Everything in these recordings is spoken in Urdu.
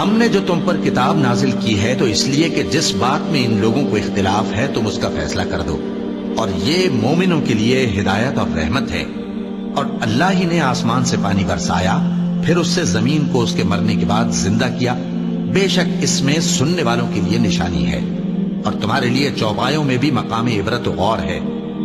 ہم نے جو تم پر کتاب نازل کی ہے تو اس لیے کہ جس بات میں ان لوگوں کو اختلاف ہے تم اس کا فیصلہ کر دو، اور یہ مومنوں کے لیے ہدایت اور رحمت ہے۔ اور اللہ ہی نے آسمان سے پانی برسایا، پھر اس سے زمین کو اس کے مرنے کے بعد زندہ کیا، بے شک اس میں سننے والوں کے لیے نشانی ہے۔ اور تمہارے لیے چوپایوں میں بھی مقام عبرت و غور ہے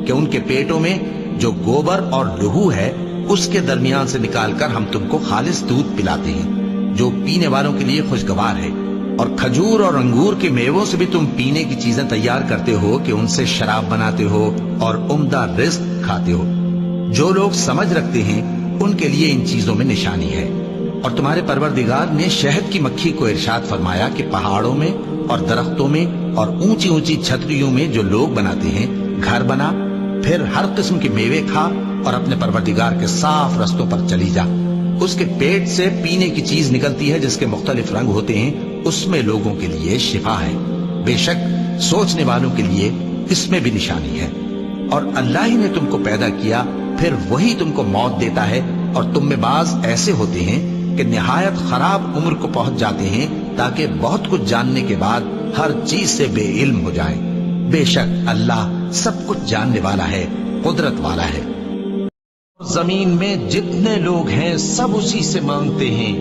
کہ ان کے پیٹوں میں جو گوبر اور لہو ہے اس کے درمیان سے نکال کر ہم تم کو خالص دودھ پلاتے ہیں جو پینے والوں کے لیے خوشگوار ہے، اور کھجور اور انگور کے میووں سے بھی تم پینے کی چیزیں تیار کرتے ہو کہ ان سے شراب بناتے ہو اور عمدہ رزق کھاتے ہو۔ جو لوگ سمجھ رکھتے ہیں ان کے لیے ان چیزوں میں نشانی ہے۔ اور تمہارے پروردگار نے شہد کی مکھی کو ارشاد فرمایا کہ پہاڑوں میں اور درختوں میں اور اونچی اونچی چھتریوں میں جو لوگ بناتے ہیں گھر بنا، پھر ہر قسم کے میوے کھا اور اپنے پروردگار کے صاف رستوں پر چلی جا۔ اس کے پیٹ سے پینے کی چیز نکلتی ہے جس کے مختلف رنگ ہوتے ہیں، اس میں لوگوں کے لیے شفا ہے، بے شک سوچنے والوں کے لیے اس میں بھی نشانی ہے۔ اور اللہ ہی نے تم کو پیدا کیا، پھر وہی تم کو موت دیتا ہے، اور تم میں بعض ایسے ہوتے ہیں کہ نہایت خراب عمر کو پہنچ جاتے ہیں تاکہ بہت کچھ جاننے کے بعد ہر چیز سے بے علم ہو جائیں۔ بے شک اللہ سب کچھ جاننے والا ہے، قدرت والا ہے۔ زمین میں جتنے لوگ ہیں سب اسی سے مانگتے ہیں،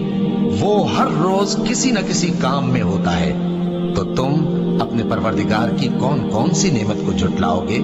وہ ہر روز کسی نہ کسی کام میں ہوتا ہے۔ تو تم اپنے پروردگار کی کون کون سی نعمت کو جھٹلاؤ گے؟